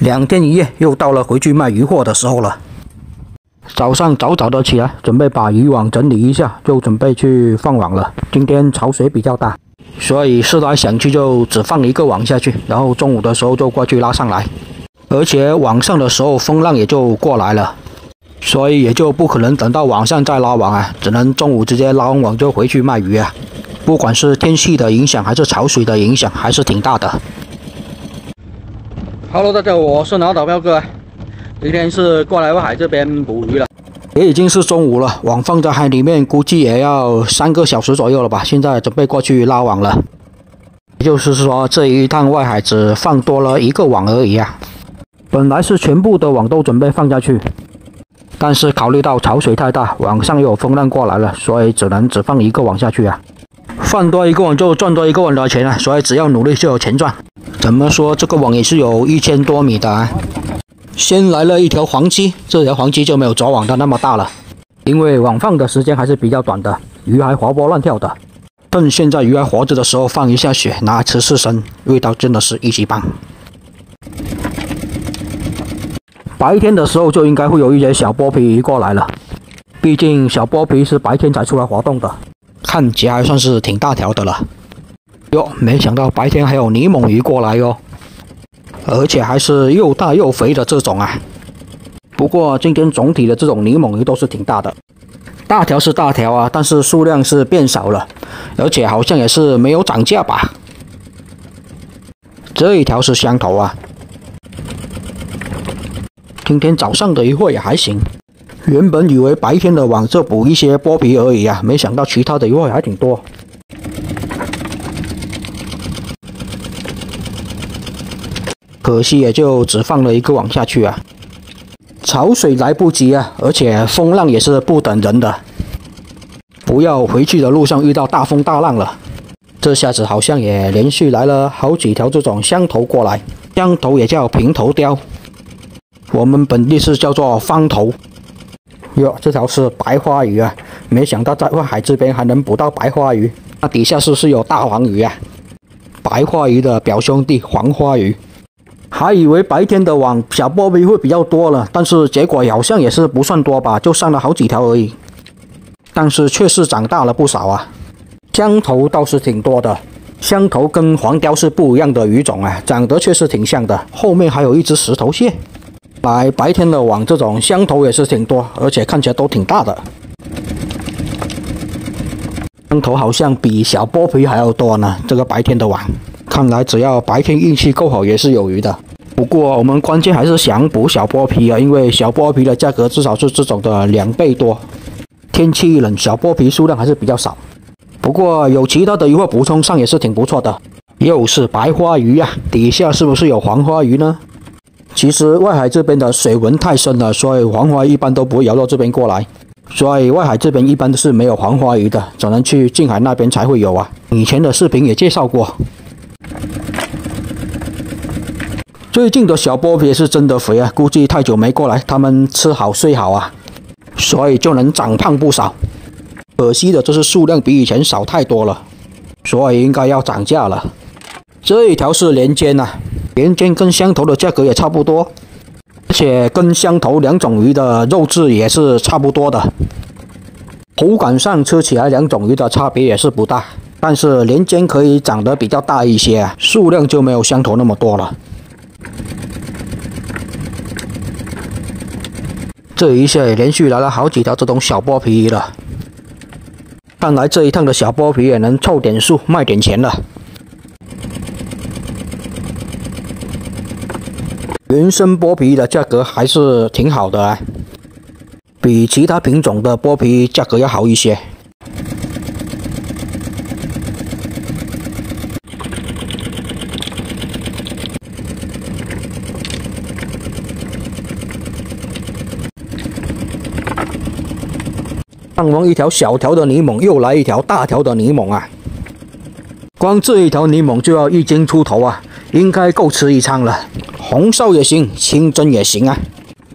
2天1夜，又到了回去卖鱼货的时候了。早上早早的起来，准备把渔网整理一下，就准备去放网了。今天潮水比较大，所以思来想去就只放一个网下去，然后中午的时候就过去拉上来。而且晚上的时候风浪也就过来了，所以也就不可能等到晚上再拉网啊，只能中午直接拉完网就回去卖鱼啊。不管是天气的影响还是潮水的影响，还是挺大的。Hello， 大家好，我是脑岛彪哥。今天是过来外海这边捕鱼了，也已经是中午了，网放在海里面，估计也要3个小时左右了吧。现在准备过去拉网了，也就是说这一趟外海只放多了1个网而已啊。本来是全部的网都准备放下去，但是考虑到潮水太大，网上又有风浪过来了，所以只放1个网下去啊。放多1个网就赚多1个网的钱啊，所以只要努力就有钱赚。怎么说，这个网也是有1000多米的啊。先来了一条黄鲫，这条黄鲫就没有走网的那么大了，因为网放的时间还是比较短的，鱼还活蹦乱跳的。趁现在鱼还活着的时候放一下血，拿来吃刺身，味道真的是一级棒。白天的时候就应该会有一些小剥皮鱼过来了，毕竟小剥皮是白天才出来活动的，看起来还算是挺大条的了。哟，没想到白天还有泥猛鱼过来哟，而且还是又大又肥的这种啊。不过今天总体的这种泥猛鱼都是挺大的，大条是大条啊，但是数量是变少了，而且好像也是没有涨价吧。这一条是香头啊，今天早上的渔获也还行。原本以为白天的网就捕一些剥皮而已啊，没想到其他的渔获还挺多。可惜也就只放了1个网下去啊，潮水来不及啊，而且风浪也是不等人的，不要回去的路上遇到大风大浪了。这下子好像也连续来了好几条这种香头过来，香头也叫平头鲷，我们本地是叫做方头。哟，这条是白花鱼啊，没想到在外海这边还能捕到白花鱼，那底下是不是有大黄鱼啊？白花鱼的表兄弟黄花鱼。还以为白天的网小剥皮会比较多了，但是结果好像也是不算多吧，就上了好几条而已。但是确实长大了不少啊。香头倒是挺多的，香头跟黄鲷是不一样的鱼种啊，长得确实挺像的。后面还有一只石头蟹。白天的网这种香头也是挺多，而且看起来都挺大的。香头好像比小剥皮还要多呢，这个白天的网。看来只要白天运气够好也是有鱼的。不过我们关键还是想捕小剥皮啊，因为小剥皮的价格至少是这种的2倍多。天气一冷，小剥皮数量还是比较少。不过有其他的鱼货补充上也是挺不错的。又是白花鱼啊，底下是不是有黄花鱼呢？其实外海这边的水文太深了，所以黄花一般都不会游到这边过来。所以外海这边一般都是没有黄花鱼的，只能去近海那边才会有啊。以前的视频也介绍过。最近的小剥皮也是真的肥啊，估计太久没过来，它们吃好睡好啊，所以就能长胖不少。可惜的就是数量比以前少太多了，所以应该要涨价了。这一条是连尖啊，连尖跟香头的价格也差不多，而且跟香头2种鱼的肉质也是差不多的。口感上吃起来2种鱼的差别也是不大，但是连尖可以长得比较大一些啊，数量就没有香头那么多了。这一下也连续来了好几条这种小剥皮鱼了，看来这一趟的小剥皮也能凑点数，卖点钱了。原生剥皮的价格还是挺好的啊，比其他品种的剥皮价格要好一些。放完一条小条的泥猛，又来一条大条的泥猛啊！光这一条泥猛就要1斤出头啊，应该够吃一餐了。红烧也行，清蒸也行啊。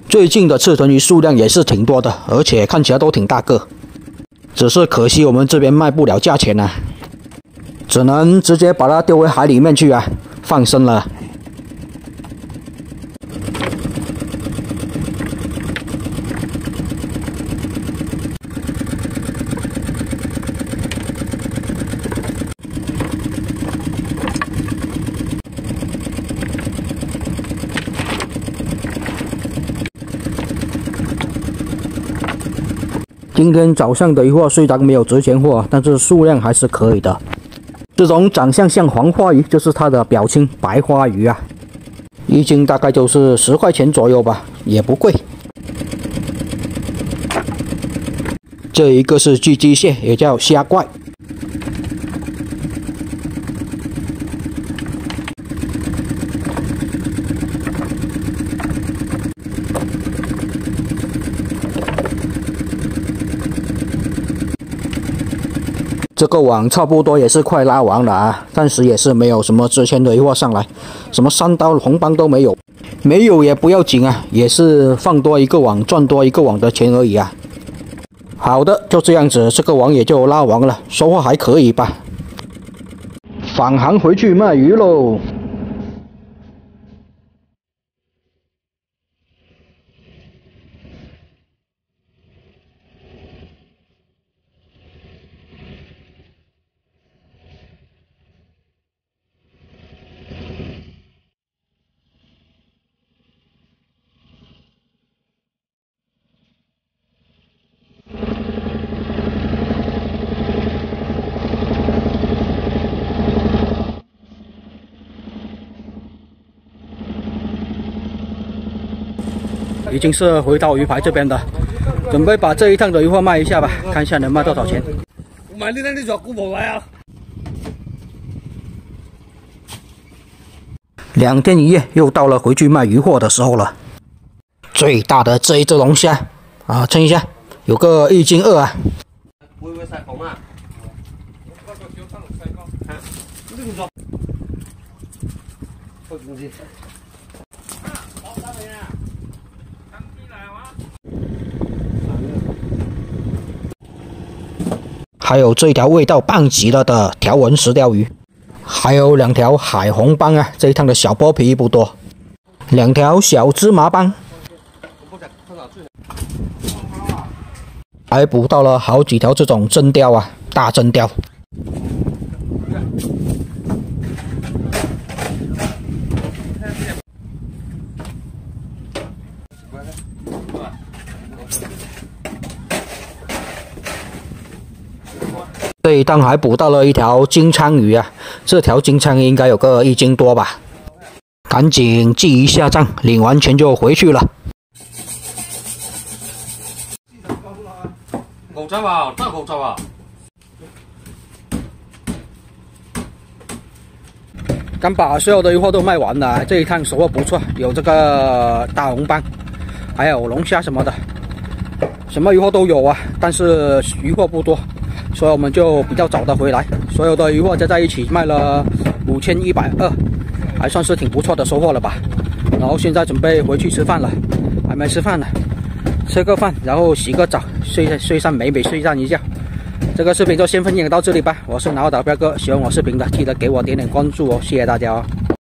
最近的刺豚鱼数量也是挺多的，而且看起来都挺大个。只是可惜我们这边卖不了价钱啊，只能直接把它丢回海里面去啊，放生了。今天早上的鱼货虽然没有值钱货，但是数量还是可以的。这种长相像黄花鱼，就是它的表亲白花鱼啊，一斤大概就是10块钱左右吧，也不贵。这一个是巨鸡蟹，也叫虾怪。这个网差不多也是快拉完了啊，暂时也是没有什么值钱的鱼货上来，什么3刀红斑都没有，没有也不要紧啊，也是放多一个网赚多一个网的钱而已啊。好的，就这样子，这个网也就拉完了，收获还可以吧。返航回去卖鱼喽。已经是回到鱼排这边的，准备把这一趟的鱼货卖一下吧，看一下能卖多少钱。唔係呢啲作股鋪位啊！2天1夜又到了回去卖鱼货的时候了。最大的这一只龙虾啊，称一下，有个1斤2啊。會唔會曬紅啊？还有这一条味道棒极了的条纹石鲷鱼，还有2条海红斑啊，这一趟的小剥皮不多，2条小芝麻斑，还捕到了好几条这种真鲷啊，大真鲷。这一趟还捕到了一条金鲳鱼啊，这条金鲳应该有个1斤多吧，赶紧记一下账，领完钱就回去了。牛仔啊，得牛仔啊！刚把所有的鱼货都卖完了，这一趟收获不错，有这个大红斑，还有龙虾什么的，什么鱼货都有啊，但是鱼货不多。所以我们就比较早的回来，所有的鱼货加在一起卖了5120，还算是挺不错的收获了吧。然后现在准备回去吃饭了，还没吃饭呢，吃个饭，然后洗个澡，睡上美睡上一觉。这个视频就先分享到这里吧，我是挠岛彪哥，喜欢我视频的记得给我点关注哦，谢谢大家哦。